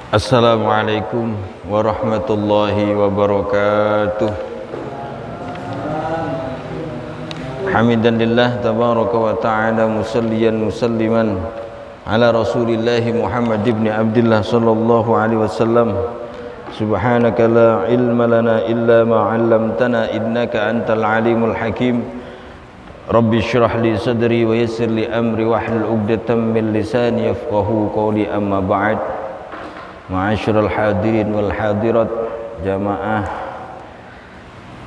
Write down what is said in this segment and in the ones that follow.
Assalamualaikum warahmatullahi wabarakatuh. Hamidan lillah tabaraka wa ta'ala musalliyan musalliman ala rasulillahi Muhammad ibn Abdillah sallallahu alaihi wasallam. Subhanaka la ilma lana illa ma 'allamtana innaka antal alimul hakim. Rabbi shrah li sadri wa yassir li amri wahlul 'uqdatam min lisani yafqahu qawli, amma ba'd. Ma'asyiral hadirin wal hadirat, jamaah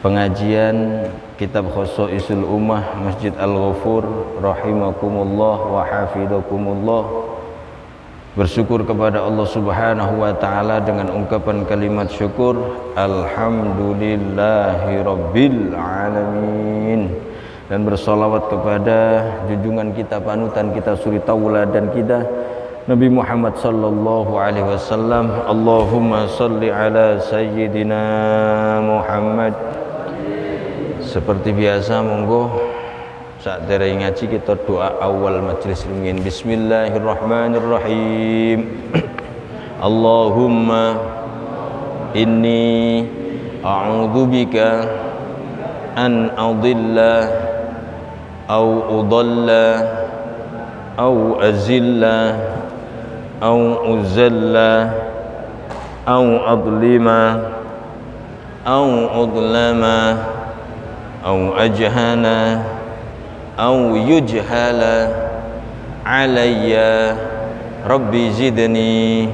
pengajian kitab Khosaisul Ummah Masjid Al-Ghafur rahimakumullah wa hafizakumullah. Bersyukur kepada Allah Subhanahu wa taala dengan ungkapan kalimat syukur, alhamdulillahi rabbil alamin, dan bersolawat kepada junjungan kita, panutan kita, suri tauladan kita, Nabi Muhammad sallallahu alaihi wasallam. Allahumma salli ala sayyidina Muhammad. Seperti biasa, monggo saat dari ngaji kita doa awal majelis ilmiah. Bismillahirrahmanirrahim. Allahumma inni a'udzubika an adilla au udalla au azilla au uzalla au adlima au udlama au ajhana au yujhala alayya. Rabbi zidni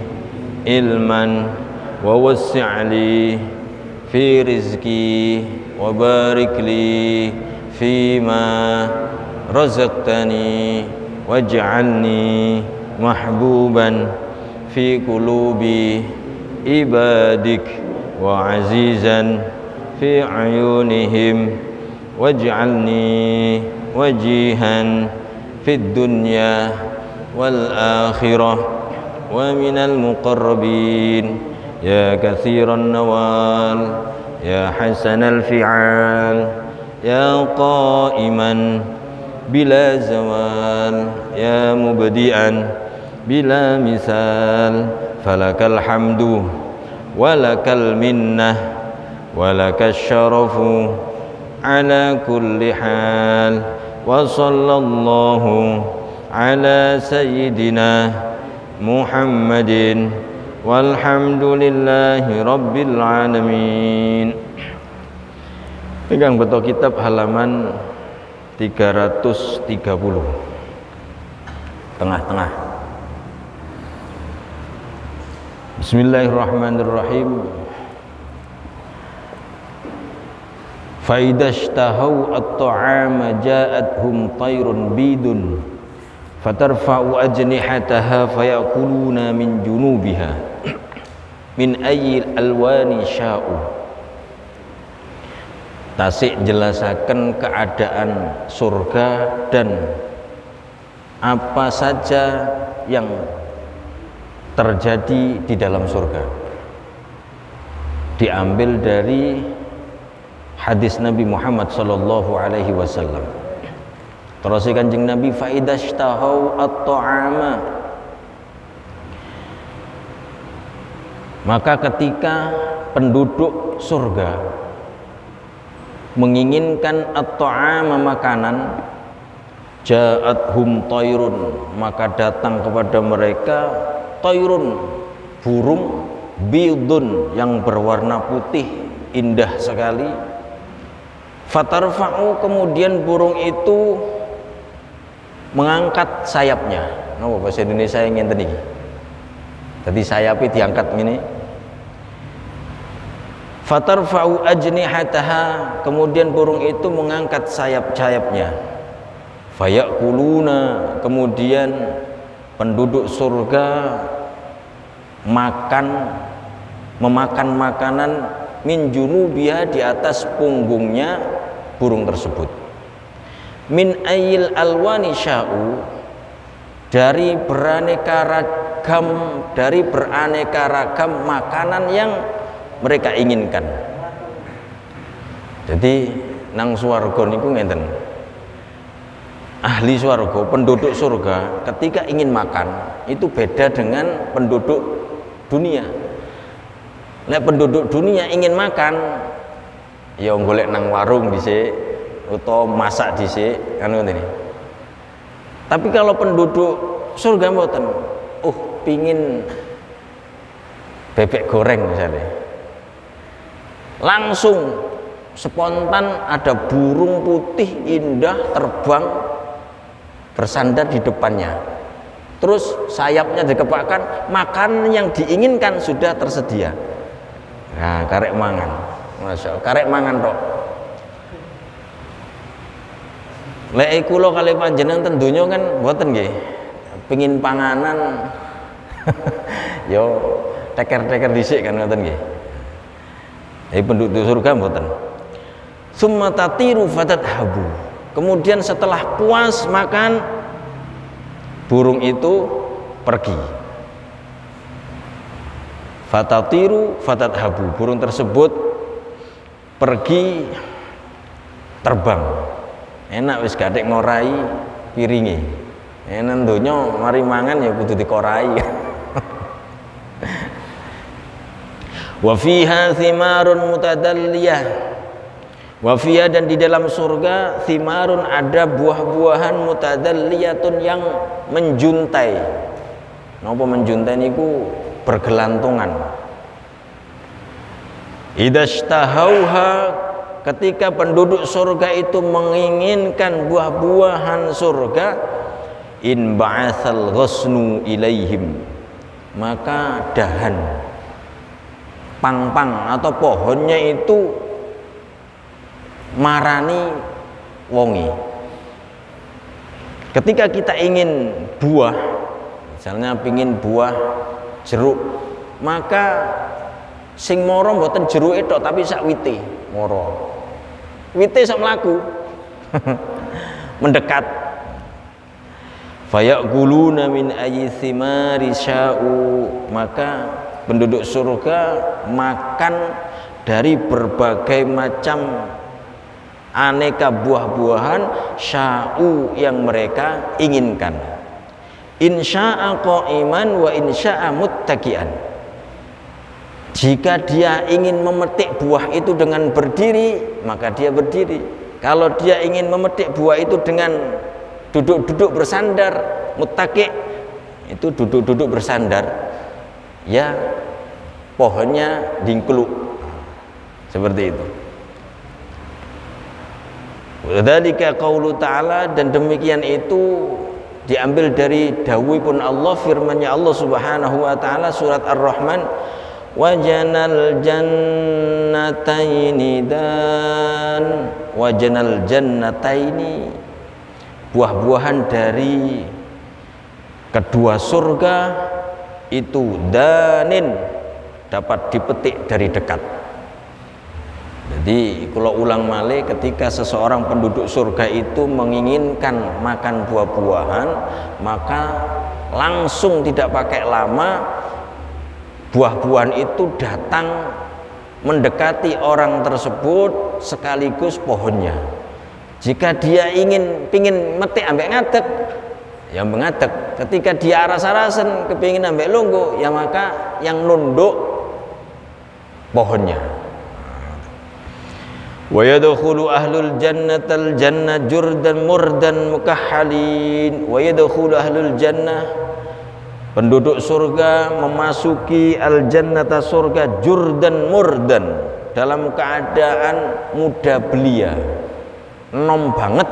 ilman wa wassi'li fi rizki wa barik li fima razaqtani waj'alni mahbuban fi qulubi ibadik wa azizan fi ayunihim waj'alni wajihan fid dunya wal akhirah wa minal muqarrabin ya katsiran nawal ya hasanal fi'al ya qa'iman bila zawal ya mubdi'an bila misal, falakal hamdu walakal minnah walakal syarafu ala kulli hal. Wa sallallahu ala sayyidina Muhammadin walhamdulillahi rabbil alamin. Pegang betul kitab halaman 330, tengah-tengah. Bismillahirrahmanirrahim. Fa idashtahau at-ta'ama ja'athum tayrun bidun fatarfa'u ajnihataha fayakuluna min junubiha min ayyil alwani sya'u. Tasik jelasaken keadaan surga dan apa saja yang terjadi di dalam surga. Diambil dari hadis Nabi Muhammad sallallahu alaihi wasallam. Terus Kanjeng Nabi, fa idashtahau at-ta'ama, maka ketika penduduk surga menginginkan at-ta'ama, makanan, ja'athum tayrun, maka datang kepada mereka tayrun, burung, bidun, yang berwarna putih indah sekali. Fatarfa'u, kemudian burung itu mengangkat sayapnya. Napa bahasa Indonesia yang ngenten iki? Dadi sayapnya diangkat ngene. Fatarfa'u ajnihataha, kemudian burung itu mengangkat sayap-sayapnya. Fayakuluna, kemudian penduduk surga memakan makanan min junubiha, di atas punggungnya burung tersebut. Min ayil alwani sya'u, dari beraneka ragam makanan yang mereka inginkan. Jadi nang swarga niku ngenten. ahli surga, penduduk surga ketika ingin makan itu beda dengan penduduk dunia. Nek penduduk dunia ingin makan, ya golek nang warung dhisik utawa masak dhisik kan ngoten iki. Tapi kalau penduduk surga mboten, pingin bebek goreng misalnya, langsung spontan ada burung putih indah terbang bersandar di depannya, terus sayapnya dikepakkan, makan yang diinginkan sudah tersedia. Nah, karek mangan, masya Allah, karek mangan tok. Lek kula kali panjenengan ten donya kan mboten nggih, pengin panganan yo teker-teker dhisik kan ngoten nggih. Penduduk surga mboten. Summa tatiru fatadhabu. Kemudian setelah puas makan, burung itu pergi. Fatatiru fatadhabu. Burung tersebut pergi terbang. Enak wis gadek ngorai piringi. Enak donya mari mangan ya kudu dikorai. Wa fiha thimarun mutadalliyah. Wa fiha, dan di dalam surga, thimarun ada buah-buahan mutadalliyatun yang menjuntai. Napa menjuntai niku bergelantungan. Idastahauha, ketika penduduk surga itu menginginkan buah-buahan surga, in ba'atsal ghusnu ilaihim, maka dahan pang-pang atau pohonnya itu marani wongi. Ketika kita ingin buah, misalnya pingin buah jeruk, maka sing moro mboten jeruke tok tapi sak wite moro. Wite sak mlaku. Mendekat. Fayaquluna min ayyi thimari sya'u, maka penduduk surga makan dari berbagai macam aneka buah-buahan sya'u yang mereka inginkan. Insya'a qa'iman wa insya'a muttaqian. Jika dia ingin memetik buah itu dengan berdiri, maka dia berdiri. Kalau dia ingin memetik buah itu dengan duduk-duduk bersandar, muttaqi, itu duduk-duduk bersandar, ya pohonnya dingkluk seperti itu. Dzalika qaulu ta'ala, dan demikian itu diambil dari dawuhipun Allah, firman-Nya Allah Subhanahu wa taala surat Ar-Rahman, wajanal jannataini, dan wajanal jannataini, buah-buahan dari kedua surga itu danin, dapat dipetik dari dekat. Jadi kalau ulang malih, ketika seseorang penduduk surga itu menginginkan makan buah-buahan, maka langsung tidak pakai lama buah-buahan itu datang mendekati orang tersebut sekaligus pohonnya. Jika dia pingin metik ambek ngadeg, ya mengadeg. Ketika dia aras-arasen kepingin ambek lungguh, ya maka yang nunduk pohonnya. Wa yadkhulu ahlul jannatal jannah jurdan murdan mukahhalin. Wa yadkhulu ahlul jannah, penduduk surga memasuki al jannata surga jurdan murdan, dalam keadaan muda belia, enom banget,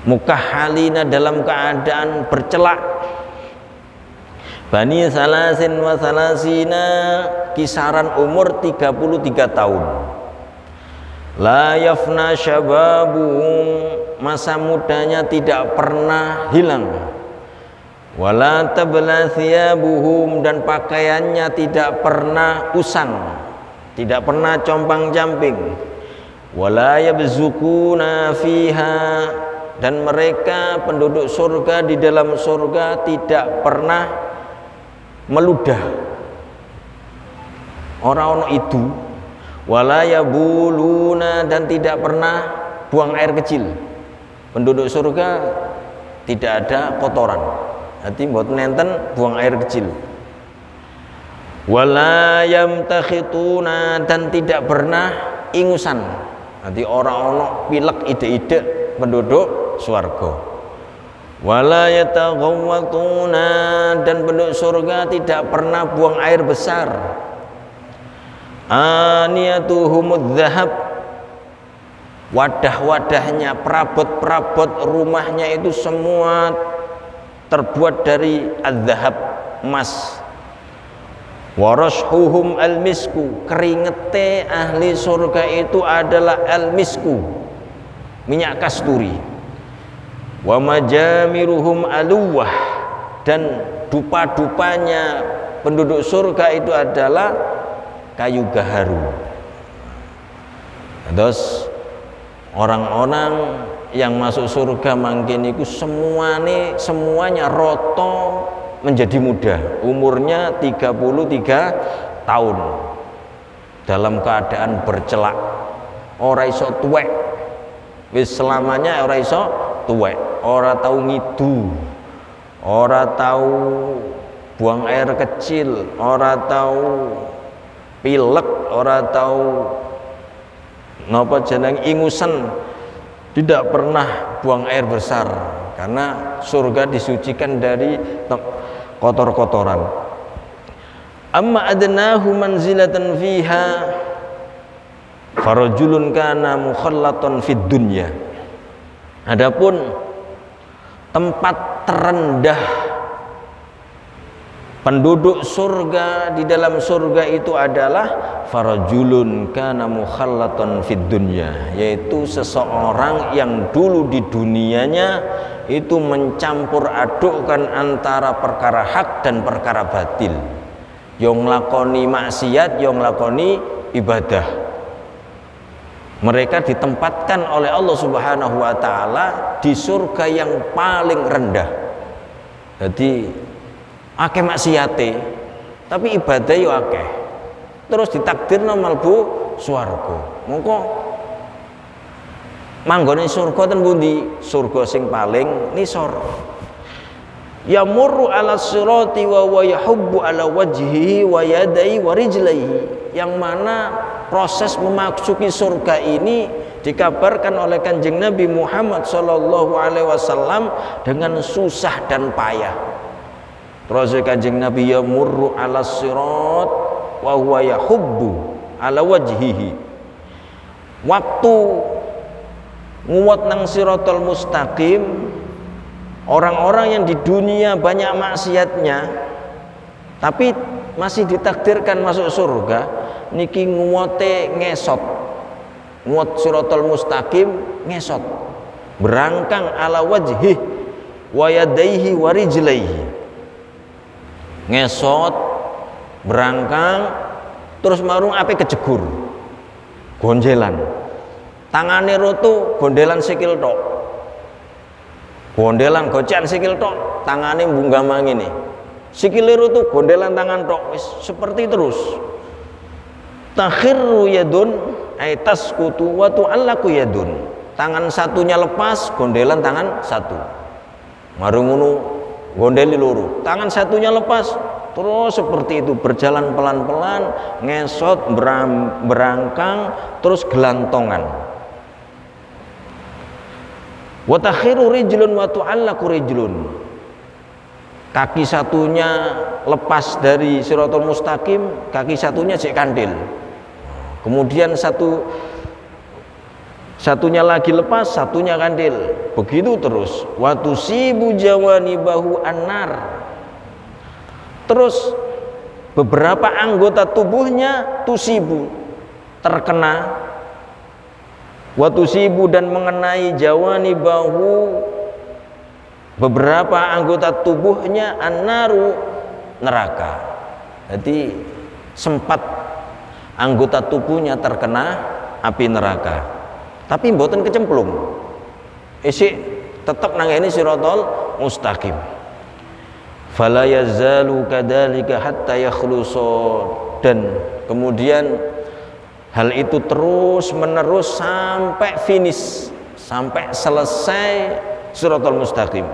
mukahhalina, dalam keadaan bercelak, bani salasin wa salasina, kisaran umur 33 tahun, la yafna syababuhum, masa mudanya tidak pernah hilang, wala tabla thiyabuhum, dan pakaiannya tidak pernah usang, tidak pernah compang-camping, wala yabzukuna fiha, dan mereka penduduk surga di dalam surga tidak pernah meludah, orang-orang itu, wala yabuluna, dan tidak pernah buang air kecil. Penduduk surga tidak ada kotoran, Dadi mboten nenten buang air kecil. Wala yamtakhituna, dan tidak pernah ingusan. Dadi ora ana pilek ide-ide penduduk swarga. Wala yataghawwatuna, dan penduduk surga tidak pernah buang air besar. Aniyatuhumudz zahab, wadah-wadahnya, perabot-perabot rumahnya itu semua terbuat dari az-zahab, emas. Warashuhum al-misku, keringete ahli surga itu adalah al-misku, minyak kasturi. Wa majamiruhum aluwah, dan dupa-dupanya penduduk surga itu adalah kayu gaharu. Terus orang-orang yang masuk surga mangkin itu semuanya roto menjadi muda, umurnya 33 tahun dalam keadaan bercelak, ora iso tuwek, wis selamanya ora iso tuwek, ora tahu ngidu, ora tahu buang air kecil, ora tahu pilek, ora tahu napa jeneng ingusan, tidak pernah buang air besar karena surga disucikan dari kotor-kotoran. Amma adnahu manzilatan fiha farajulun kana mukhallatan fid dunya. Adapun tempat terendah penduduk surga di dalam surga itu adalah farajulun kana mukhallatan fid dunya, yaitu seseorang yang dulu di dunianya itu mencampur adukkan antara perkara hak dan perkara batil, yang nglakoni maksiat, yang nglakoni ibadah. Mereka ditempatkan oleh Allah Subhanahu wa taala di surga yang paling rendah. Jadi akeh maksiate tapi ibadah yo akeh, terus ditakdirna mlebu swarga. Mongko manggone surga ten pundi? Surga sing paling nisor. Yamurru ala sirati wa yahubbu ala wajhihi wa yadai wa rijlaihi, yang mana proses memasuki surga ini dikabarkan oleh Kanjeng Nabi Muhammad sallallahu alaihi wasallam dengan susah dan payah. Terus Kanjeng Nabi yamurru ala sirat wa huwa yahubbu ala wajhihi, waktu nguwat nang siratal mustaqim, orang-orang yang di dunia banyak maksiatnya tapi masih ditakdirkan masuk surga niki nguwate ngesot, nguwat siratal mustaqim ngesot, berangkang ala wajhi wa yadaihi wa rijlaihi, ngesot berangkang terus marung ape kejegur gonjelan, tangane roto gondelan sikil tok, gondelan gocekan sikil tok, tangane mbunggamang ini, sikile roto gondelan tangan tok, wis seperti terus. Takhirru yadun ay tasqutu wa tu'allaku yadun, tangan satunya lepas, gondelan tangan satu, marung ngono gondeli loro, tangan satunya lepas, terus seperti itu berjalan pelan-pelan, ngesot berangkang terus gelantongan. Wa takhiru rijlun wa tu'allaku rijlun, kaki satunya lepas dari siratal mustaqim, kaki satunya cek kandil, kemudian satunya lagi lepas, satunya kandil, begitu terus. Wa tusibu jawanibahu annar, terus beberapa anggota tubuhnya tusibu terkena, wa tusibu dan mengenai jawanibahu beberapa anggota tubuhnya annaru neraka. Jadi sempat anggota tubuhnya terkena api neraka, tapi mboten kecemplung, isik tetap nangeni siratal mustaqim. Fala yazalu kadzalika hatta yakhlusu, dan kemudian hal itu terus menerus sampai finish, sampai selesai siratal mustaqim.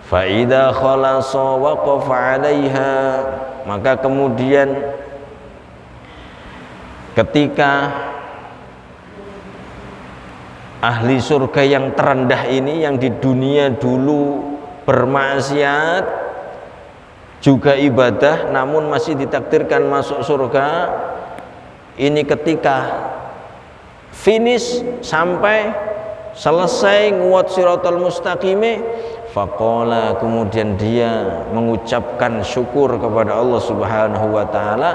fa idza khalasa waqafa 'alaiha, maka kemudian ketika ahli surga yang terendah ini, yang di dunia dulu bermaksiat juga ibadah namun masih ditakdirkan masuk surga, ini ketika finish sampai selesai nguat siratal mustaqime, faqala, kemudian dia mengucapkan syukur kepada Allah Subhanahu wa taala.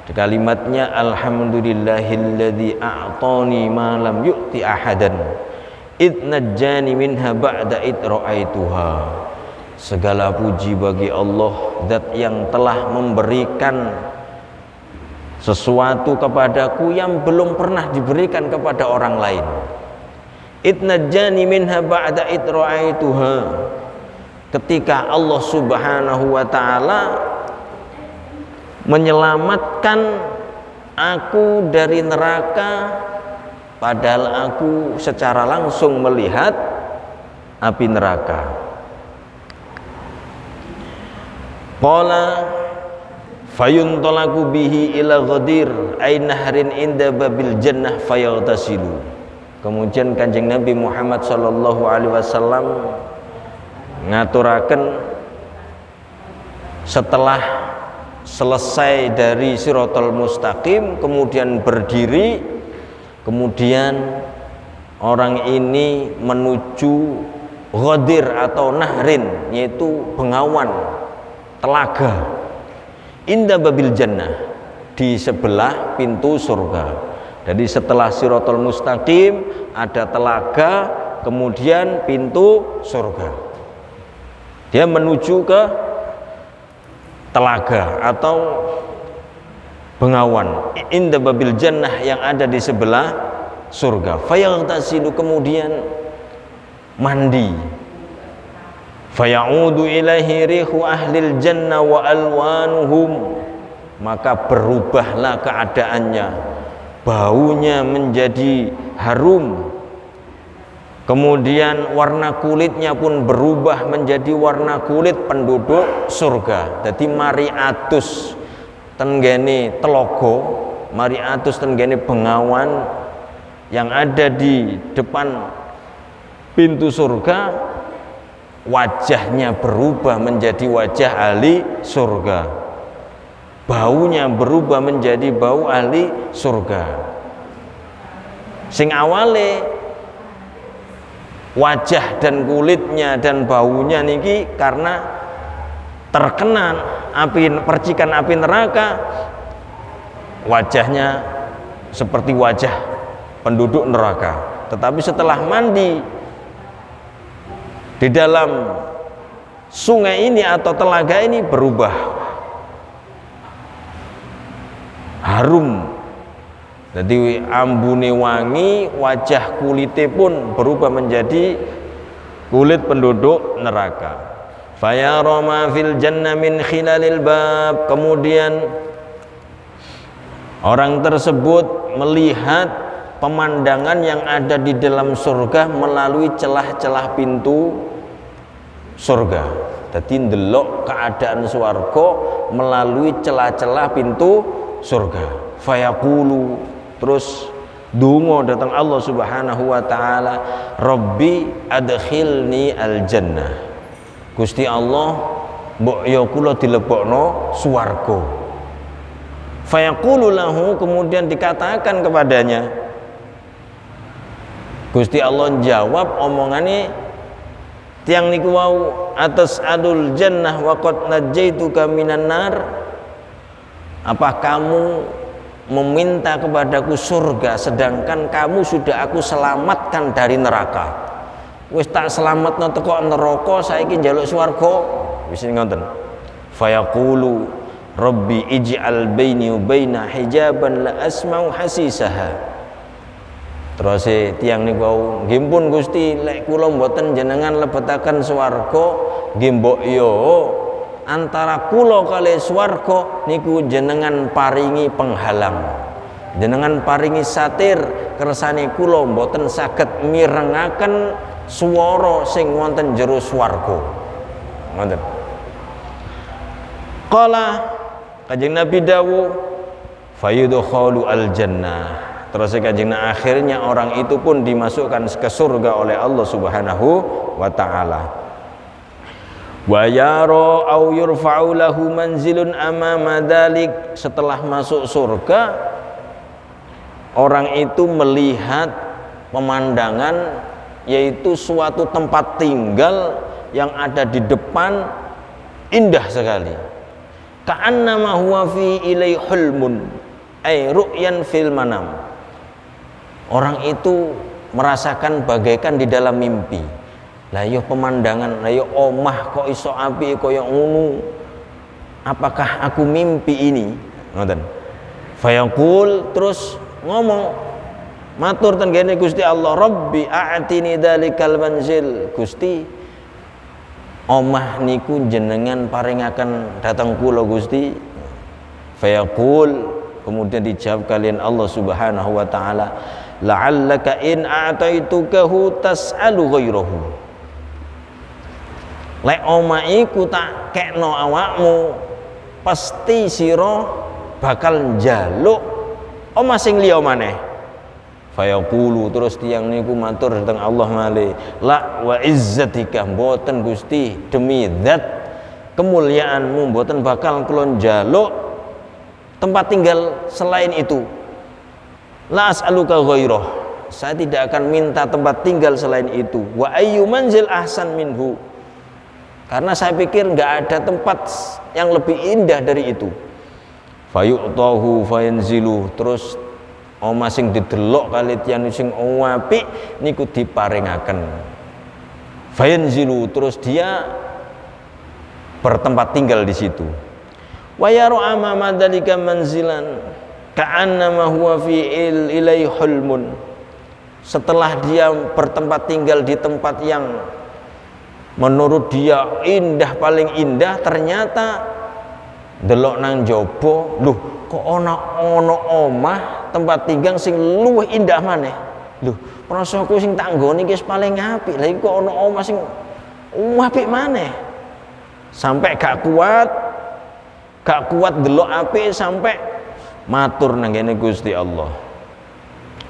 Kalimatnya alhamdulillahilladzi a'tani ma lam yu'ti ahadan id najjani minha ba'da id ra'aituha. Segala puji bagi Allah, zat yang telah memberikan sesuatu kepadaku yang belum pernah diberikan kepada orang lain. Id najjani minha ba'da id ra'aituha, ketika Allah Subhanahu wa taala menyelamatkan aku dari neraka, padahal aku secara langsung melihat api neraka. Qala fayuntalaku bihi ila ghadir ay nahrin inda babil jannah fayaghtasilu. Kemudian Kanjeng Nabi Muhammad sallallahu alaihi wasallam ngaturaken setelah selesai dari siratal mustaqim, kemudian berdiri, kemudian orang ini menuju ghadir atau nahrin, yaitu bengawan, telaga, inda babil jannah, di sebelah pintu surga. Jadi setelah siratal mustaqim ada telaga, kemudian pintu surga. Dia menuju ke telaga atau bengawan, inda babil jannah, yang ada di sebelah surga. Fayaghtasilu, kemudian mandi. Fayaudu ilaihi rihu ahlil jannah wa alwanuhum, maka berubahlah keadaannya, baunya menjadi harum. Kemudian warna kulitnya pun berubah menjadi warna kulit penduduk surga. Jadi mariatus tenggene telogo, mariatus tenggene bengawan yang ada di depan pintu surga, wajahnya berubah menjadi wajah ahli surga, baunya berubah menjadi bau ahli surga. Sing awale wajah dan kulitnya dan baunya niki karena terkena api, percikan api neraka, wajahnya seperti wajah penduduk neraka. Tetapi setelah mandi di dalam sungai ini atau telaga ini, berubah harum. Jadi ambune wangi, wajah kulitnya pun berubah menjadi kulit penduduk neraka. Fayara ma fil jannah min khilalil bab, kemudian orang tersebut melihat pemandangan yang ada di dalam surga melalui celah-celah pintu surga. Jadi ndelok keadaan swarga melalui celah-celah pintu surga. Fayaqulu, terus dungo datang Allah Subhanahu wa taala, Rabbi adkhilni al-jannah. Gusti Allah, mbok ya kula dilebokno swarga. Fayaqulu lahu, kemudian dikatakan kepadanya, Gusti Allah jawab omongane tiang niku wau, atas adul jannah wa qad najaituka minan nar. Apa kamu meminta kepadaku surga sedangkan kamu sudah aku selamatkan dari neraka? Wis tak selamatno teko neraka, saiki njaluk swarga. Wis ngoten. Fayaqulu Rabbi ij'al baini wa baina hijaban la asma'u hasisaha. Terus tiang niku nggih pun Gusti, lek kula mboten jenengan lebetaken swarga, nggih mbok yo antara kula kali swarga niku jenengan paringi penghalang, jenengan paringi satir kersane kula mboten saged mirengaken swara sing wonten jero swarga. ngoten. Qala Kanjeng Nabi dawuh fayudkhalu al-jannah. Terus Kanjeng akhirnya orang itu pun dimasukkan ke surga oleh Allah Subhanahu wa taala. Wa yara au yurfa'u lahu manzilun amama dzalik. Setelah masuk surga, orang itu melihat pemandangan, yaitu suatu tempat tinggal yang ada di depan, indah sekali. Ka'annama huwa fi ilai hulmun ay ru'yan fil manam. Orang itu merasakan bagaikan di dalam mimpi. Lah yo pemandangan, lah yo omah kok iso api koyo ngono. Apakah aku mimpi ini? Ngoten. Fayaqul, terus ngomong matur ten kene Gusti Allah, Rabbi a'tini dzalikal manzil. Gusti, omah niku jenengan paringaken dateng kula Gusti. Fayaqul, kemudian dijawab kalian Allah Subhanahu wa taala, la'allaka in a'taitukahu tas'alu ghairahu. Lek omah iku tak kekno awakmu, pasti sira bakal njaluk omah sing liya maneh. Fayaqulu, terus tiyang niku matur dateng Allah malih, la wa izzatika, mboten Gusti, demi zat kemuliaanmu mboten bakal kula njaluk tempat tinggal selain itu. La as'aluka ghairah, saya tidak akan minta tempat tinggal selain itu. Wa ayyu manzil ahsan minhu, karena saya pikir nggak ada tempat yang lebih indah dari itu. Fayu'tahu fayanzilu, terus omah sing didelok kali tiyang sing apik niku diparingaken. Fayanzilu, terus dia bertempat tinggal di situ. Wa yaru amama dzalika manzilan ka'annama huwa fi ilai hulmun. Setelah dia bertempat tinggal di tempat yang menurut dia indah, paling indah, ternyata delok nang jaba, lho kok ana omah tempat tinggal sing luwih indah maneh. Lho, prasaku sing tak nggone iki paling apik, lha kok ana omah sing apik maneh. Sampai gak kuat delok apik, sampai matur nang kene Gusti Allah,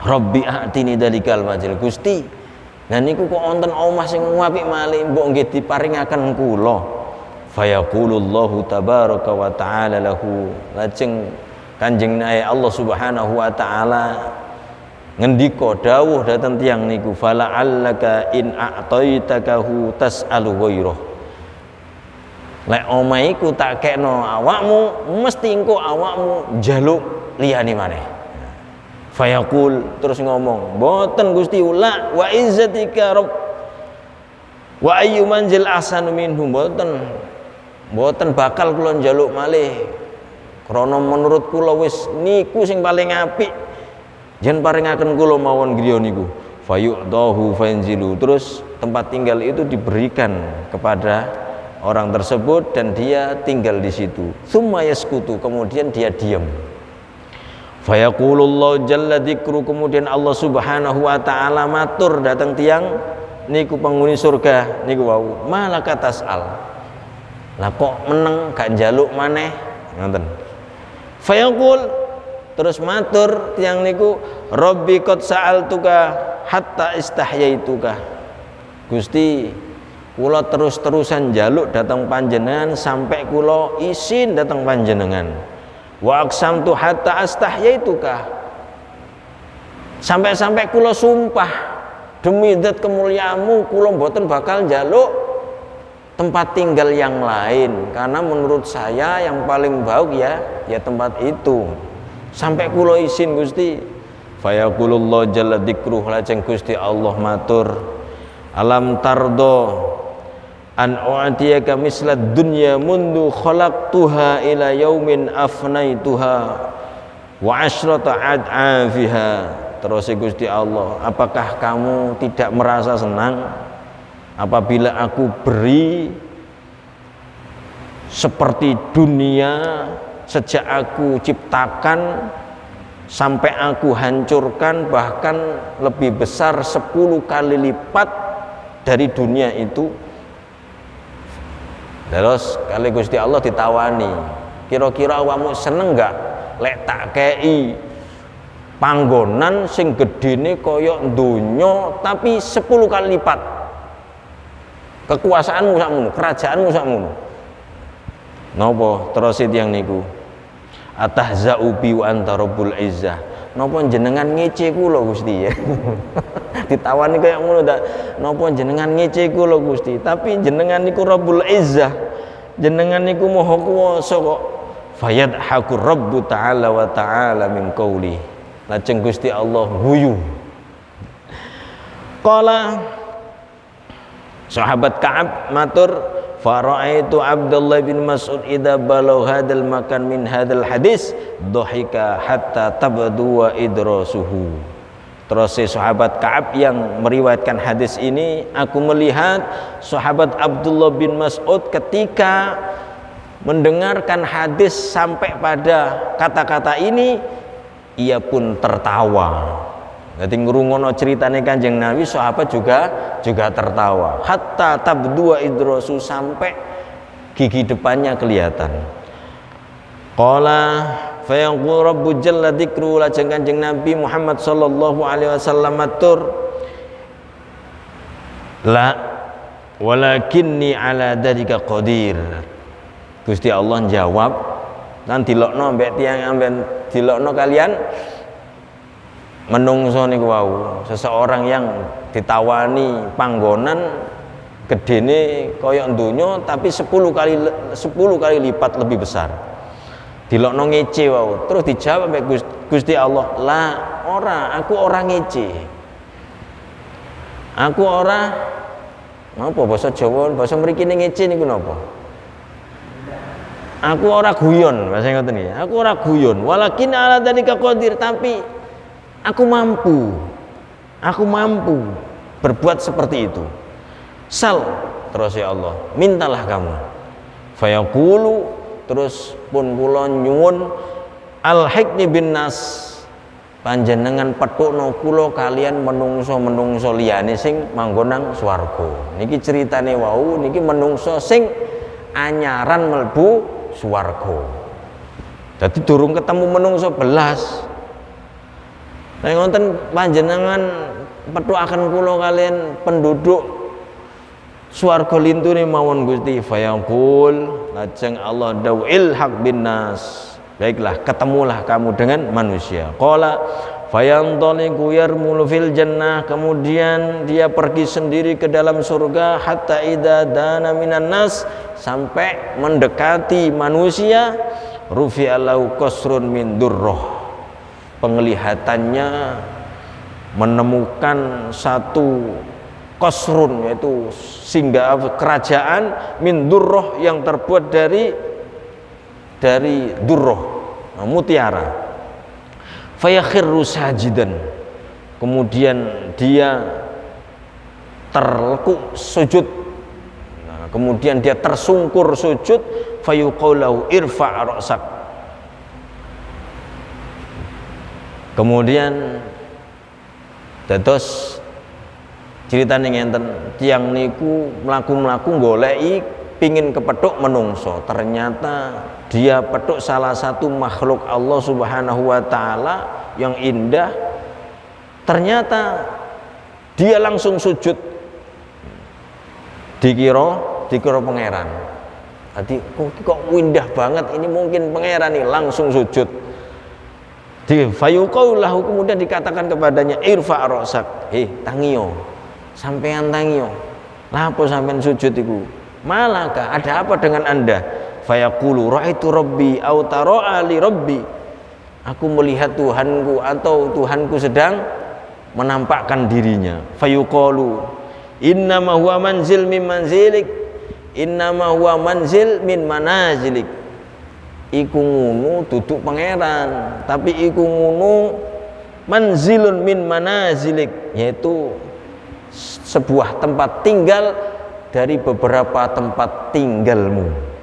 Rabbi a'tini dzalikal manzil. Gusti, nah niku kok wonten omah sing apik malih, mbok nggih diparingaken kula. Fayaqulullahu tabaraka wa ta'ala lahu, lajeng Kanjeng Allah Subhanahu wa taala ngendika dawuh dhateng tiyang niku, fala'allaka in a'taitakahu tas'alu ghairah. Lek omah iku tak kekno awakmu, mesti engko awakmu njaluk liyane maneh. Fayaqul, terus ngomong, mboten Gusti, la wa izzatika rabb wa ayyu manzil ahsanu minhu, mboten bakal kula njaluk malih, krana menurut kula wis niku sing paling apik, jen paringaken kula mawon griya niku. Fayu'dahu fayanzilu, terus tempat tinggal itu diberikan kepada orang tersebut dan dia tinggal di situ. Tsumma yaskutu, kemudian dia diam. Fayaqulullahu jalla dzikru, kemudian Allah Subhanahu wa taala matur datang tiang niku penghuni surga niku wau, malaka tas'al. Lah kok meneng gak njaluk maneh, ngoten. Fayaqul, terus matur tiang niku, Rabbi qad sa'altuka hatta istahyaituka. Gusti, kula terus-terusan njaluk datang panjenengan sampai kula isin datang panjenengan. Wa aqsamtu hatta astahyaituka, sampai kula sumpah demi zat kemuliaanmu kula mboten bakal njaluk tempat tinggal yang lain, karena menurut saya yang paling baik ya tempat itu. Sampai kula isin Gusti. Fayaqulullah jalla dzikruh, lajeng Gusti Allah matur, alam tardo an u'tiyaka mislad dunya mundu khalaqtuha ila yaumin afnaituha wa asyrata ad'afiha. Terus Gusti Allah, apakah kamu tidak merasa senang apabila aku beri seperti dunia sejak aku ciptakan sampai aku hancurkan, bahkan lebih besar 10 kali lipat dari dunia itu. Terus kali Gusti Allah ditawani, kira-kira awakmu seneng gak lek tak kei panggonan sing gedene kaya donya tapi 10 kali lipat kekuasaanmu sakmono, kerajaanmu sakmono. Napa terus tiyang niku? Atahza'u bi wa anta rabbul izzah. Napa jenengan ngece kula Gusti ya. Ditawani kaya ngono ta. Napa jenengan ngece kula Gusti, tapi jenengan niku Rabbul Izzah. Jenengan niku Maha Kuwasa kok. Fayadhaku Rabbu ta'ala wa ta'ala min qauli. Lajeng Gusti Allah guyu. Qala sahabat Ka'ab matur, fara'aitu Abdullah bin Mas'ud idza balagha hadal makan min hadal hadis dhahika hatta tabdu wa idrasuhu. Terus sahabat Ka'ab yang meriwayatkan hadis ini, aku melihat sahabat Abdullah bin Mas'ud ketika mendengarkan hadis sampai pada kata-kata ini, ia pun tertawa. Jadi ngrungono ceritane Kanjeng Nabi, sahabat juga tertawa. Hatta tabdua idrasu, sampai gigi depannya kelihatan. Qala fa yaqulu rabbu jalla dzikru, lajeng Kanjeng Nabi Muhammad sallallahu alaihi wasallam matur, la walakinni ala dzalika qadir. Gusti Allah jawab, lan dilokno mbek tiyang amben dilokno kalian menungso niku wau, seseorang yang ditawani panggonan gedene kaya donya tapi 10 kali lipat lebih besar. Dilokno ngece wau, terus dijawab mbek Gusti Allah, "La, ora, aku ora ngece. Aku ora napa basa Jawa, basa mriki ngece niku napa? Aku ora guyon," bahasa ngoten nggih. Aku ora guyon, walakin ala dzalika qadir, tapi aku mampu berbuat seperti itu. Sal, terus ya Allah, mintalah kamu. Fayaqulu, terus pun kula nyuwun, alhiqni bin nas, panjenengan petukno kula kalian menungso-menungso liyane sing manggon nang swarga. Niki ceritane wau, niki menungso sing anyaran mlebu swarga. Dadi durung ketemu menungso belas. Nek wonten panjenengan petukaken kula kalian penduduk swarga lintune mawon Gusti. Fayaqul, lajeng Allah dawil haq bin nas. Baiklah, ketemulah kamu dengan manusia. Qala fayantaliqu yarmulu fil jannah, kemudian dia pergi sendiri ke dalam surga hatta idza dana minan nas, sampai mendekati manusia, rufi'alahu qasrun min durrah. Penglihatannya menemukan satu qasrun, yaitu singgah kerajaan, min durrah, yang terbuat dari durrah, mutiara. Fayakhirru sajidan, kemudian dia terlekuk sujud. Nah, kemudian dia tersungkur sujud. Fayuqaulahu irfa' ra'sak, kemudian dados ceritane ngenten, tiyang niku mlaku-mlaku goleki pingin kepethuk menungso, ternyata dia petuk salah satu makhluk Allah Subhanahu wa taala yang indah. Ternyata dia langsung sujud, dikira pangeran. Jadi kok indah banget ini, mungkin pangeran nih, langsung sujud. Di fayuqaulahu, kemudian dikatakan kepadanya, irfa' ra'sak, tangio, sampean tangio, lapo sampean sujud iku, malaka, ada apa dengan anda? Fayaqulu ra'aitu rabbi aw tara'a li rabbi, aku melihat Tuhanku atau Tuhanku sedang menampakkan dirinya. Fayuqalu innama huwa manzil min manzilik, innama huwa manzil min manazilik. Iku ngunu duduk pangeran, tapi iku ngunu manzilun min manazilik, yaitu sebuah tempat tinggal dari beberapa tempat tinggalmu.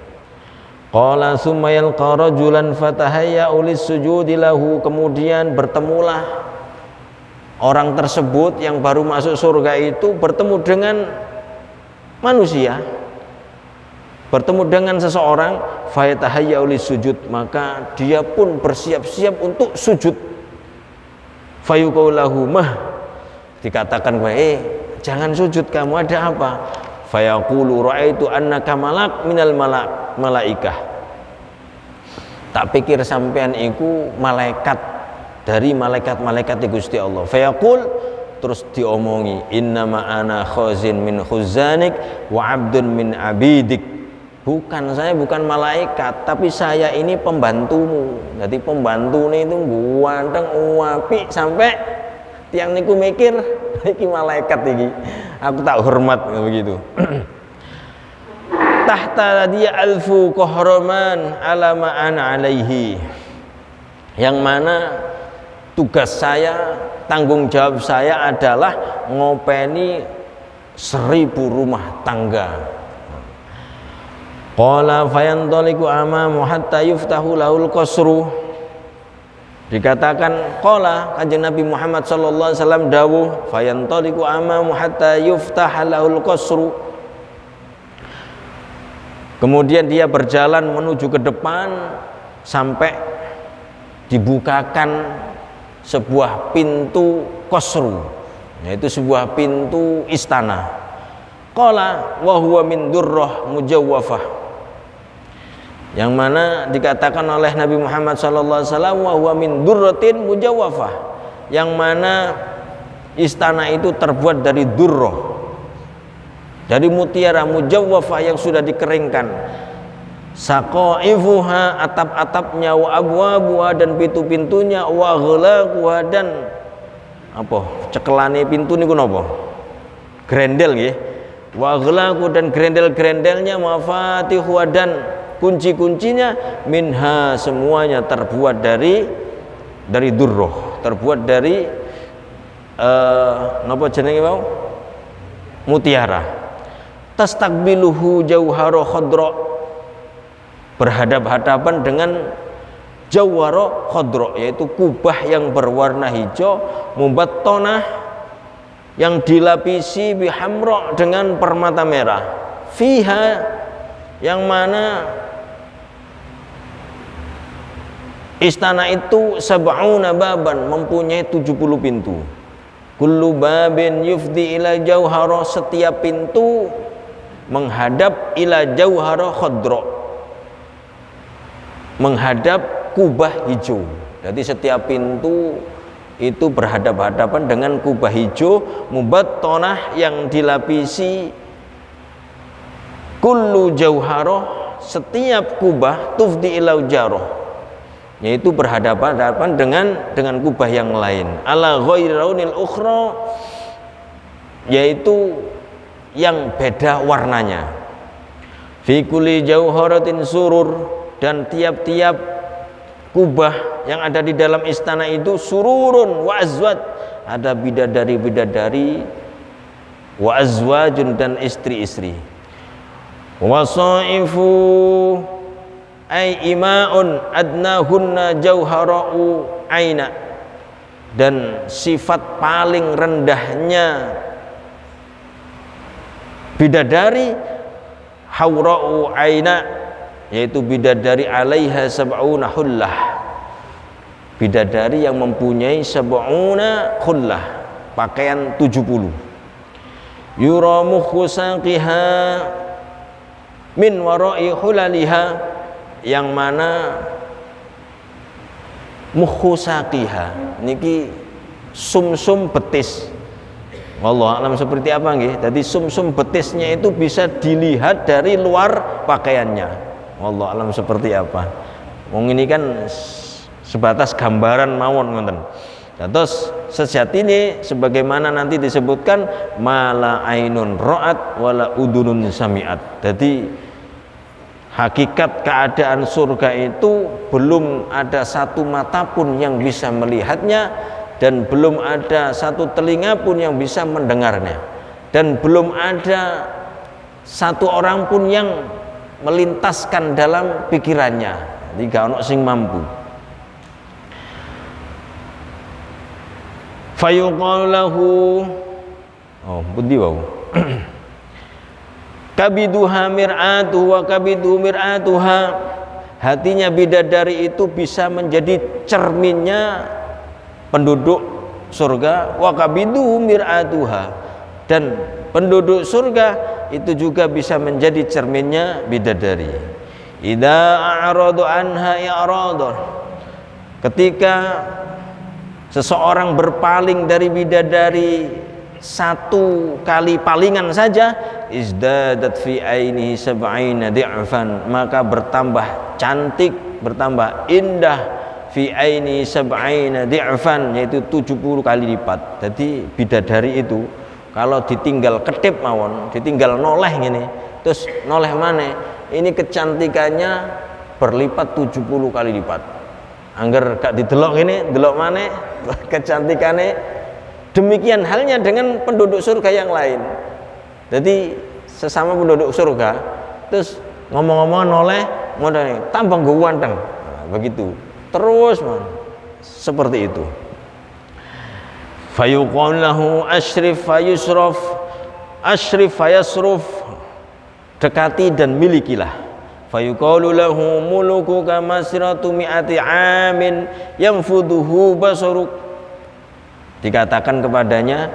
Qala summa yalqa rajulan fatahayya'u lis-sujudi lahu, kemudian bertemulah orang tersebut yang baru masuk surga itu bertemu dengan manusia. bertemu dengan seseorang, fayatahayya'u lisujud, maka dia pun bersiap-siap untuk sujud. Fayuqalu lahu mah, dikatakan jangan sujud, kamu ada apa? Fayaqulu ra'aitu annaka malak minal malaikah, tak pikir sampean iku malaikat dari malaikat-malaikat Gusti Allah. Fayaqul, terus diomongi, innama ana khazin min khuzanik wa abdun min abidik. Saya bukan malaikat, tapi saya ini pembantumu. Jadi pembantu ini itu ganteng apik sampai tiang niku mikir iki malaikat iki. Aku tak hormat begitu. Tahta dia alfu qahraman ala ma ana alaihi. Yang mana tugas saya, tanggung jawab saya adalah ngopeni 1000 rumah tangga. Qala fayantaliqu amamu hatta yuftahu lahul qasru. Dikatakan qala, kanjeng Nabi Muhammad sallallahu alaihi wasallam dawuh, fayantaliqu amamu hatta yuftah lahul qasru. Kemudian dia berjalan menuju ke depan sampai dibukakan sebuah pintu qasru, yaitu sebuah pintu istana. Qala wa huwa min durrah mujawwafah, yang mana dikatakan oleh Nabi Muhammad sallallahu alaihi wasallam wa huwa min durratin mujawwafah, yang mana istana itu terbuat dari durrah, dari mutiara mujawwafah yang sudah dikeringkan. Saqaifuha, atap-atapnya, wa abwabuha, dan pintu-pintunya, wa ghlaquha, dan apa cekelane pintu niku napa? Grendel nggih. Wa ghlaqu, dan grendel-grendelnya, mafatihuha, dan kunci-kuncinya, minha, semuanya terbuat dari durrah, terbuat dari napa jenenge wau? Mutiara. Tastaqbiluhu jauhara khadra, berhadap-hadapan dengan jawhara khadra, yaitu kubah yang berwarna hijau, mubattonah, yang dilapisi bihamra, dengan permata merah. Fiha, yang mana istana itu sab'una baban, mempunyai 70 pintu. Kullu babin yufdi ila jauhara, setiap pintu menghadap ila jauhara khadra, menghadap kubah hijau. Jadi setiap pintu itu berhadap-hadapan dengan kubah hijau, mubattonah, yang dilapisi. Kullu jauharah, setiap kubah, tufdi ila jarah, yaitu berhadapan-hadapan dengan kubah yang lain. Ala ghairi launil ukhra, yaitu yang beda warnanya. Fi kulli jauharatin surur, dan tiap-tiap kubah yang ada di dalam istana itu sururun wa azwaj, ada bidadari-bidadari, wa azwajun, dan istri-istri. Wasaifu ay imaun adnahunna jauhara'u aina, dan sifat paling rendahnya bidadari haura'u aina, yaitu bidadari alaiha sab'una hullah, bidadari yang mempunyai sab'una hullah, pakaian 70. Yuramu khusaqiha min wara'i hulaliha, yang mana mukhusaqiha niki sumsum betis. Wallahu a'lam seperti apa nggih. Jadi sumsum betisnya itu bisa dilihat dari luar pakaiannya. Wallahu a'lam seperti apa. Wong ini kan sebatas gambaran mawon ngoten. Terus sejatine sebagaimana nanti disebutkan, mala ainun ra'at wala udunun sami'at. Jadi hakikat keadaan surga itu belum ada satu mata pun yang bisa melihatnya, dan belum ada satu telinga pun yang bisa mendengarnya, dan belum ada satu orang pun yang melintaskan dalam pikirannya. Jadi gak ono sing mampu. Fayuqalu lahu, oh budi wau. kabiduha mir'atuhu wa kabidu mir'atuha, hatinya bidadari itu bisa menjadi cerminnya penduduk surga, wa kabiduhu mir'atuha, dan penduduk surga itu juga bisa menjadi cerminnya bidadari. Idza a'radu anha i'radan, ketika seseorang berpaling dari bidadari satu kali palingan saja, izdadat fi ainihi sab'ina di'fan, maka bertambah cantik, bertambah indah, fi ainihi sab'ina di'fan, yaitu 70 kali lipat. Jadi bidadari itu kalau ditinggal kedip mawon, ditinggal noleh gini, terus noleh mana, ini kecantikannya berlipat 70 kali lipat. Angger gak didelok ini, delok mana kecantikannya. Demikian halnya dengan penduduk surga yang lain. Jadi sesama penduduk surga, terus ngomong-ngomong noleh, modalnya tambah ganteng. Nah, begitu. Terus seperti itu. Fayuqal lahu ashrif fayusraf, ashrif fayasruf, dekati dan milikilah. Fayuqalu lahu mulukuka masiratu mi'ati amin yanfuduhu basaruk, dikatakan kepadanya,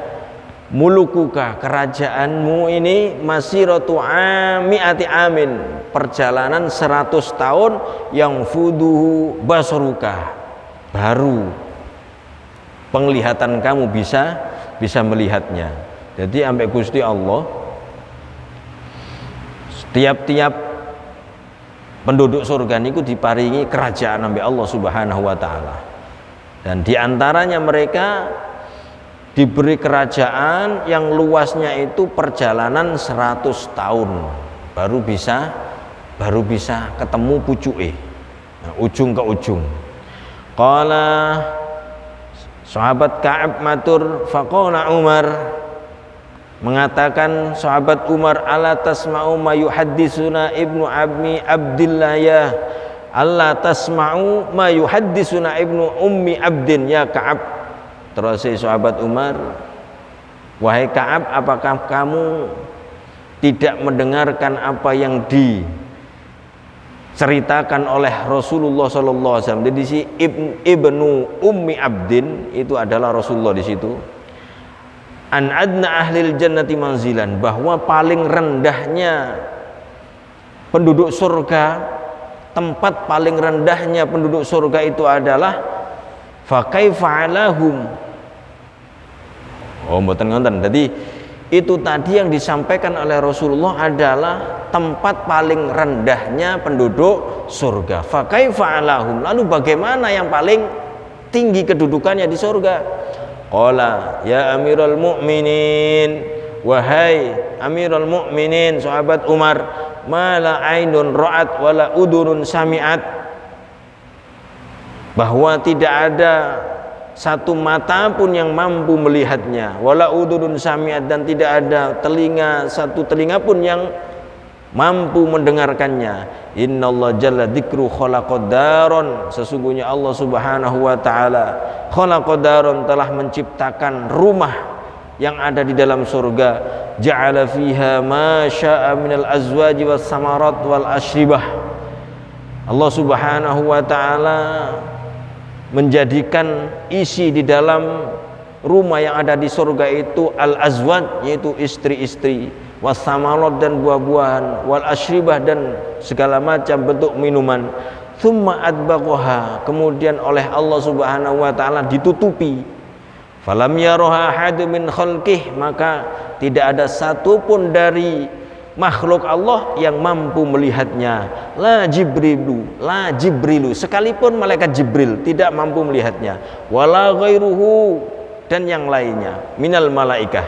mulukuka, kerajaanmu ini, masiratu mi'ati amin, perjalanan 100 tahun, yang fuduhu basaruka, baru penglihatan kamu bisa melihatnya. Jadi sampai Gusti Allah setiap penduduk surga niku diparingi kerajaan sampai Allah Subhanahu wa taala. Dan diantaranya mereka diberi kerajaan yang luasnya itu perjalanan 100 tahun baru bisa ketemu pucuke, ujung ke ujung. Qala sahabat Ka'ab matur, faqala Umar, mengatakan sahabat Umar, ala tasma'u ma yuhaddisuna ibnu abmi abdillah ya, alla tasma'u ma yuhaddisuna ibnu ummi abdin ya Ka'ab. Terus sahabat Umar, wahai Ka'ab, apakah kamu tidak mendengarkan apa yang diceritakan oleh Rasulullah sallallahu alaihi wasallam? Jadi si ibnu ummi abdin itu adalah Rasulullah di situ. An adna ahlil jannati manzilan, bahwa paling rendahnya penduduk surga, tempat paling rendahnya penduduk surga itu adalah fa kaifa alahum. Oh mboten ngonten. Jadi itu tadi yang disampaikan oleh Rasulullah adalah tempat paling rendahnya penduduk surga. Fa kaifa alahum, lalu bagaimana yang paling tinggi kedudukannya di surga? Qala ya Amirul Mukminin, wahai Amirul Mukminin sahabat Umar, mala ainun ra'at wala udunun sami'at, bahwa tidak ada satu mata pun yang mampu melihatnya, wala udunun sami'at, dan tidak ada satu telinga pun yang mampu mendengarkannya. Innallaha jalla dzikru khalaqad daron, sesungguhnya Allah Subhanahu wa taala khalaqad daron, telah menciptakan rumah yang ada di dalam surga. Ja'ala fiha ma syaa minal azwaji was samarat wal ashribah. Allah Subhanahu wa taala menjadikan isi di dalam rumah yang ada di surga itu al azwaj, yaitu istri-istri, wasamarat, dan buah-buahan, wal ashribah, dan segala macam bentuk minuman. Tsumma adbaqaha, kemudian oleh Allah Subhanahu wa taala ditutupi. Falam yaraha ahadun min khalqih, maka tidak ada satupun dari makhluk Allah yang mampu melihatnya. La Jibrilu, sekalipun malaikat Jibril tidak mampu melihatnya. Wala ghairuhu, dan yang lainnya minal malaikah.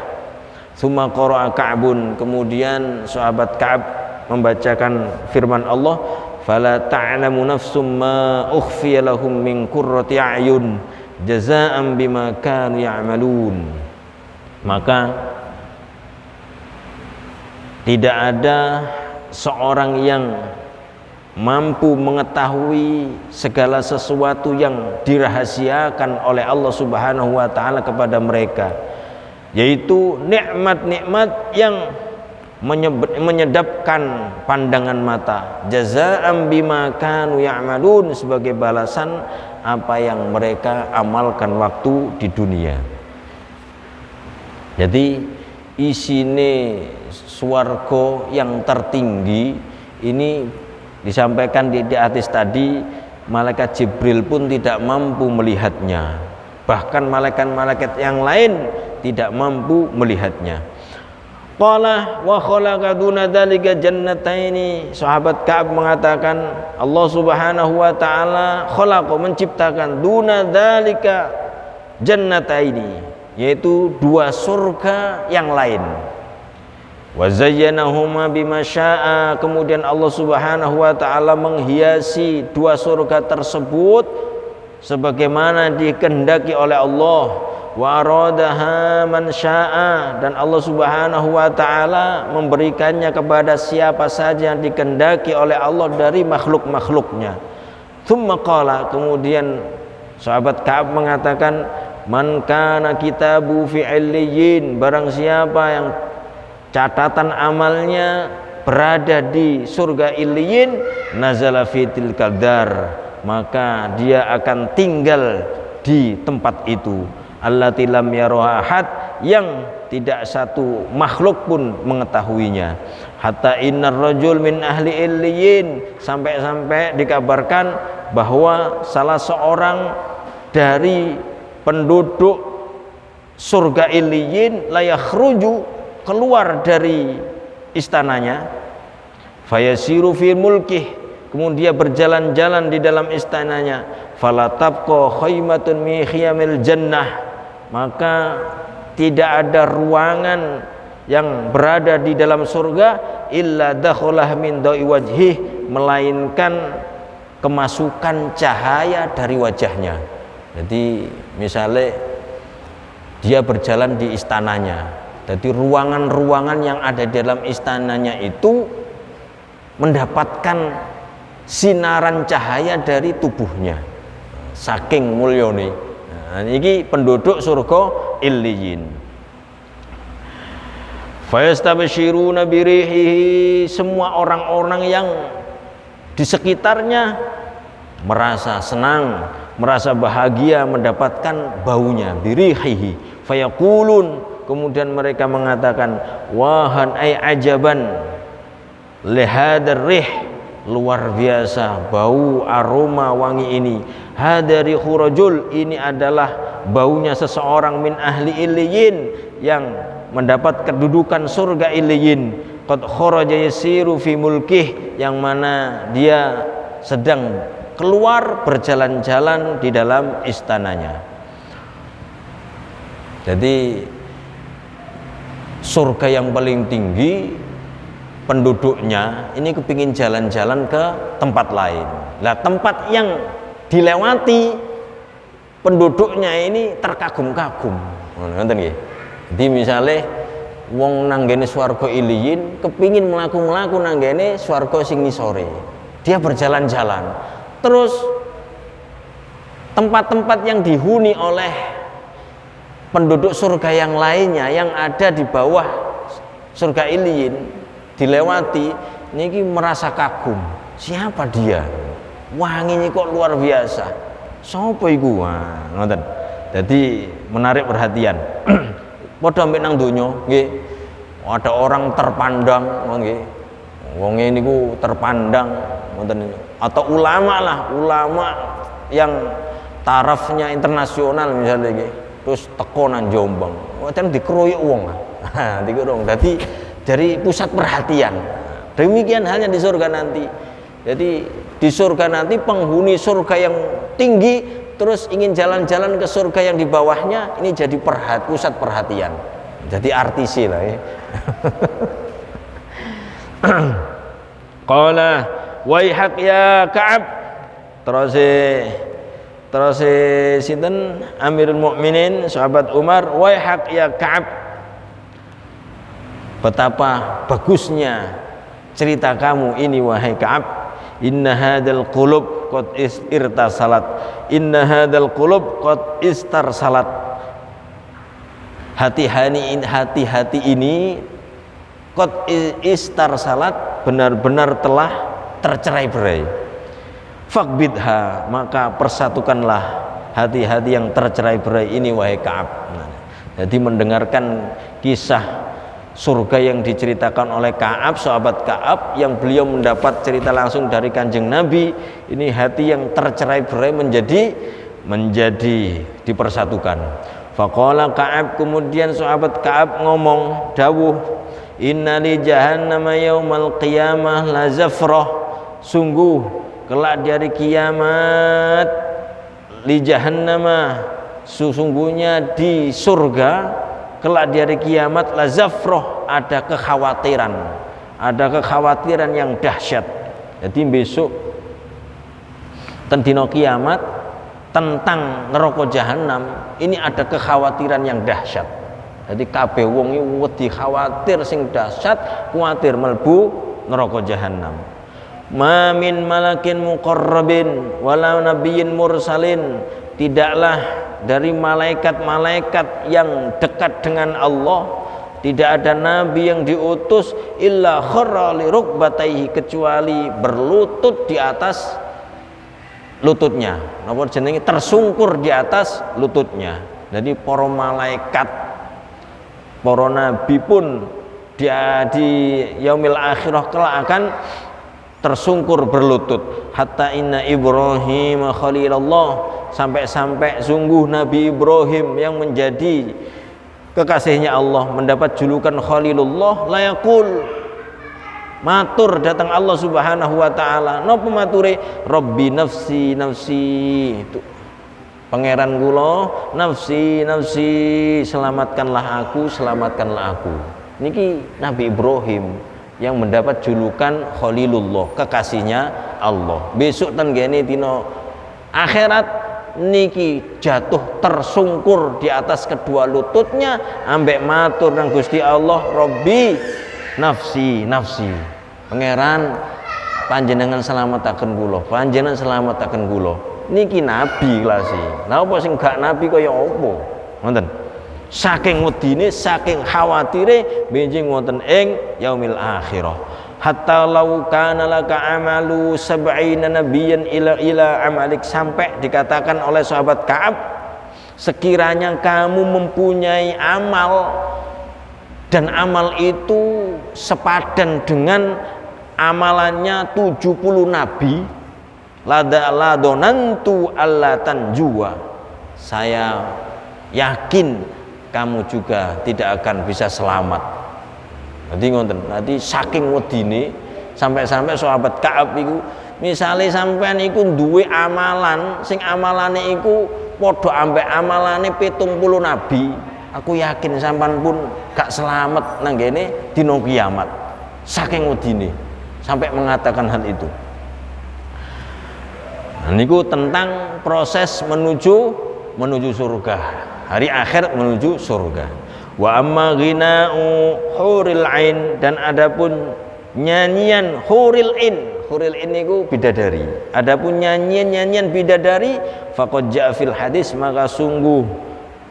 Tsumma qara'a Ka'bun, kemudian sahabat Ka'ab membacakan firman Allah, fala ta'lamu nafsum ma ukhfiya lahum min qurrati a'yun jazaa'an bima kanu ya'malun. Maka tidak ada seorang yang mampu mengetahui segala sesuatu yang dirahasiakan oleh Allah Subhanahu wa taala kepada mereka, yaitu nikmat-nikmat yang menyedapkan pandangan mata, jazaa'an bima kanu ya'malun, sebagai balasan apa yang mereka amalkan waktu di dunia. Jadi isine swarga yang tertinggi ini disampaikan di hadis tadi, malaikat Jibril pun tidak mampu melihatnya, bahkan malaikat-malaikat yang lain tidak mampu melihatnya. Qala wa khalaqa duna dzalika jannataini. Sahabat Ka'ab mengatakan Allah Subhanahu wa taala khalaqa, menciptakan, duna dzalika jannataini, yaitu dua surga yang lain. Wa zayyanahuma bima syaa, kemudian Allah Subhanahu wa taala menghiasi dua surga tersebut sebagaimana dikehendaki oleh Allah. Wa aradaha man syaa, dan Allah Subhanahu wa taala memberikannya kepada siapa saja yang dikehendaki oleh Allah dari makhluk-makhluknya. Tsumma qala, kemudian sahabat Ka'ab mengatakan, man kana kitabu fi illiyin, barang siapa yang catatan amalnya berada di surga Illiyin, nazala fi tilkal dar, maka dia akan tinggal di tempat itu, allati lam yaraha ahad, yang tidak satu makhluk pun mengetahuinya. Hatta innar rajul min ahli illiyin, sampai-sampai dikabarkan bahwa salah seorang dari penduduk surga Illiyin la yakhruju, keluar dari istananya, fayasiru fi mulkih, kemudian berjalan-jalan di dalam istananya, fala tabqa khaymatun min khiyamil jannah, maka tidak ada ruangan yang berada di dalam surga illa dakhalah min da'i wajhih, melainkan kemasukan cahaya dari wajahnya. Jadi misalnya dia berjalan di istananya, jadi ruangan-ruangan yang ada di dalam istananya itu mendapatkan sinaran cahaya dari tubuhnya, saking mulyane. Nah, ini penduduk surga Illiyin. Fayastabshiruna birihi, semua orang-orang yang di sekitarnya merasa senang, merasa bahagia mendapatkan baunya, birihi. Fayaqulun, kemudian mereka mengatakan, wahan ay ajaban lihadar rih, luar biasa bau aroma wangi ini. Hadari khurajul, ini adalah baunya seseorang min ahli Illiyin, yang mendapat kedudukan surga Illiyin. Qad kharaja yasiru fi mulkih, yang mana dia sedang keluar berjalan-jalan di dalam istananya. Jadi surga yang paling tinggi, penduduknya ini kepingin jalan-jalan ke tempat lain. Lah tempat yang dilewati penduduknya ini terkagum-kagum. Ngoten nggih. Jadi misalnya wong nanggene swarga Illiyin kepingin mlaku-mlaku nanggene swarga sing ngisore. Dia berjalan-jalan. Terus tempat-tempat yang dihuni oleh penduduk surga yang lainnya yang ada di bawah surga Illiyin dilewati, niki merasa kagum. Siapa dia? Wanginya kok luar biasa. Sopo iku? Ngoten. Jadi menarik perhatian. Padha mbek nang donya nggih, ada orang terpandang, nggih. Wong niku terpandang, ngoten. Atau ulama lah, ulama yang tarafnya internasional misalnya nggih. Terus teko nang Jombang. Ngoten dikeroyok wong. Dikeroyok. Dadi dari pusat perhatian. Demikian halnya di surga nanti. Jadi di surga nanti penghuni surga yang tinggi terus ingin jalan-jalan ke surga yang di bawahnya, ini jadi pusat perhatian. Jadi artisi lah ya. Qala waihak ya Ka'ab, terus sinten Amirul Mukminin sahabat Umar, waihak ya Ka'ab, betapa bagusnya cerita kamu ini wahai Ka'ab. Inna hadal qulub qad irtasalat, inna hadal qulub qad istarsalat, hati-hati ini qad istarsalat, benar-benar telah tercerai-berai. Faqbidha, maka persatukanlah hati-hati yang tercerai-berai ini wahai Ka'ab. Jadi mendengarkan kisah surga yang diceritakan oleh Ka'ab, sahabat Ka'ab, yang beliau mendapat cerita langsung dari Kanjeng Nabi, ini hati yang tercerai-berai menjadi dipersatukan. Faqala Ka'ab, kemudian sahabat Ka'ab ngomong dawuh, inna li jahannama yaumal qiyamah la zafrah, sungguh kelak di hari kiamat li jahannama, sesungguhnya di surga kelak di hari kiamat la zafrah, ada kekhawatiran yang dahsyat. Jadi besok tendino kiamat tentang neraka jahanam ini ada kekhawatiran yang dahsyat. Jadi kabeh wong iki wedi khawatir sing dahsyat, kuwatir mlebu neraka jahanam. Ma min malakin muqarrabin wala nabiyyin mursalin, tidaklah dari malaikat-malaikat yang dekat dengan Allah, tidak ada nabi yang diutus illa kharra li rukbatayhi, kecuali berlutut di atas lututnya. Napa jenenge, tersungkur di atas lututnya. Jadi para malaikat, para nabi pun dia di yaumil akhirah kelak akan tersungkur berlutut. Hatta inna Ibrahim khalilallah, sampai-sampai sungguh Nabi Ibrahim yang menjadi kekasihnya Allah mendapat julukan Khalilullah, layakul, matur datang Allah Subhanahu wa taala, napa mature, Rabbi nafsi nafsi, itu pangeran kula, nafsi nafsi, selamatkanlah aku, selamatkanlah aku. Niki Nabi Ibrahim yang mendapat julukan Khalilullah, kekasihnya Allah. Besok tenggene dina akhirat niki jatuh tersungkur di atas kedua lututnya ambek matur nang Gusti Allah, Robbi nafsi nafsi, pangeran panjenengan selamataken kula, panjenengan selamataken kula. Niki nabi kelas e. Lah apa sing gak nabi kaya apa? Ngoten. Saking wedine, saking khawatire benjing wonten ing yaumil akhirah. Hatta law kana laka amalu sab'ina nabiyyan ila amalik, sampai dikatakan oleh sahabat Ka'ab, sekiranya kamu mempunyai amal dan amal itu sepadan dengan amalannya 70 nabi, ladonantu allatan jua, saya yakin kamu juga tidak akan bisa selamat. Nanti ngonten, nanti saking wedine sampai-sampai sahabat Ka'ab iku, misale sampean iku duwe amalan sing amalane iku padha ambek amalane 70 nabi, aku yakin sampean pun gak selamat nang kene dina kiamat. Saking wedine sampai mengatakan hal itu. Nah, niku tentang proses menuju surga. Hari akhir menuju surga. Wa amma ghina'u huril ain, dan adapun nyanyian huril in. Huril in niku bidadari. Adapun nyanyian bidadari, faqad ja'a fil hadis, maka sungguh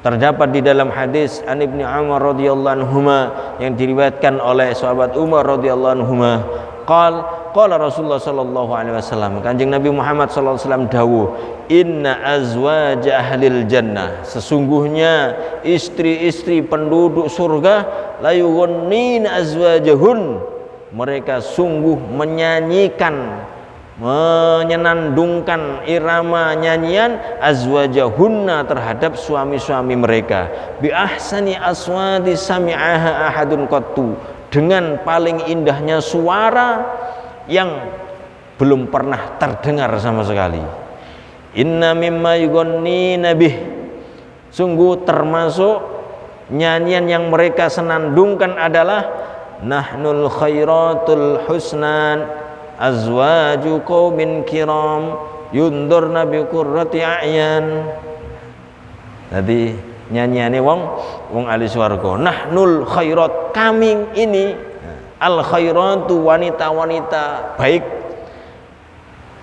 terdapat di dalam hadis an Ibnu Umar radhiyallahu anhuma, yang diriwayatkan oleh sahabat Umar radhiyallahu anhuma, qala Rasulullah sallallahu alaihi wasallam, Kanjeng Nabi Muhammad sallallahu alaihi wasallam dawuh, inna azwaja ahlil jannah, sesungguhnya istri-istri penduduk surga, la yughannin azwajahun, mereka sungguh menyanyikan, menyenandungkan irama nyanyian azwajahunna terhadap suami-suami mereka, bi ahsani aswati sami'aha ahadun qattu, dengan paling indahnya suara yang belum pernah terdengar sama sekali. Inna mimma yughanni nabih, sungguh termasuk nyanyian yang mereka senandungkan adalah nahnul khairatul husnan azwaju qaumin kiram yundurna bi qurrati a'yan. Jadi nyanyiane wong ahli swarga, nahnul khairat, kami ini al khairatu, wanita-wanita baik,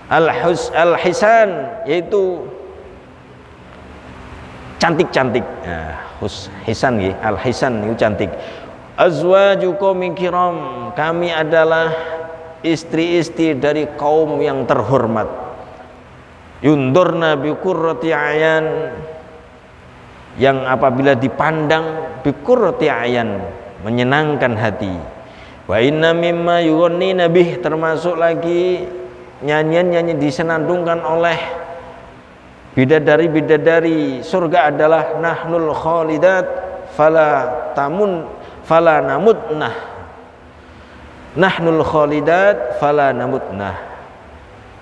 al hisan yaitu cantik-cantik. Hisan nggih, al hisan itu cantik. azwaju qaumin kiram, kami adalah istri-istri dari kaum yang terhormat. Yundurna bi qurrati ayan, yang apabila dipandang bi qurrati ayan, menyenangkan hati. Wa inna mimma yughannina bih, termasuk lagi nyanyian-nyanyian disenandungkan oleh bidadari-bidadari surga adalah nahnul khalidat fala namutnah. Nahnul khalidat fala namutnah,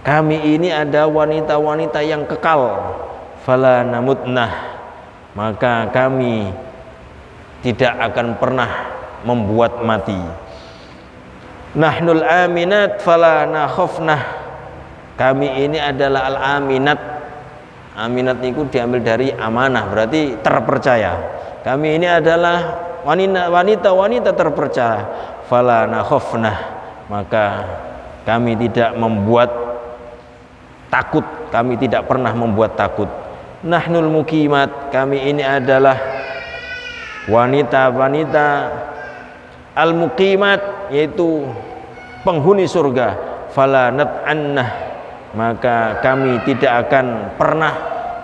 kami ini ada wanita-wanita yang kekal. Fala namutnah, maka kami tidak akan pernah membuat mati. Nahnul aminat fala nakhafnah, kami ini adalah al-aminat. Aminat itu diambil dari amanah, berarti terpercaya. Kami ini adalah wanita-wanita terpercaya. Fala nakhafnah, maka kami tidak membuat takut, kami tidak pernah membuat takut. Nahnul muqimat, kami ini adalah wanita-wanita al-muqimat, yaitu penghuni surga. Fala nat'annah, maka kami tidak akan pernah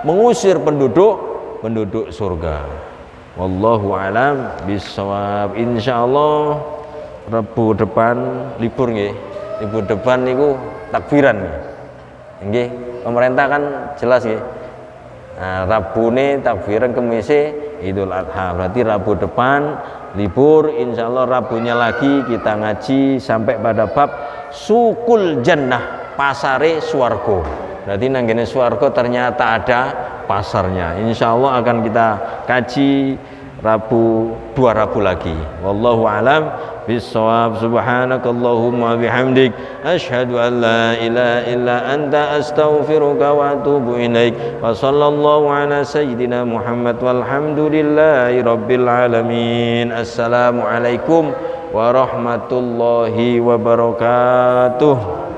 mengusir penduduk surga. Wallahu alam bissawab. Insyaallah Rabu depan libur nggih. Libur depan niku takbiran nggih. Nggih, pemerintah kan jelas nggih. Nah, Rabune takbiran, Kemise Idul Adha. Berarti Rabu depan libur, insyaallah Rabunya lagi kita ngaji sampai pada bab sukul jannah, pasare swarga. Berarti nanggene swarga ternyata ada pasarnya. Insyaallah akan kita kaji dua Rabu lagi. Wallahu alam bissawab. Subhanakallahumma bihamdik asyhadu an la ilaha illa anta astaghfiruka wa atubu ilaik. Wa sallallahu ala sayyidina Muhammad walhamdulillahi rabbil alamin. Assalamualaikum warahmatullahi wabarakatuh.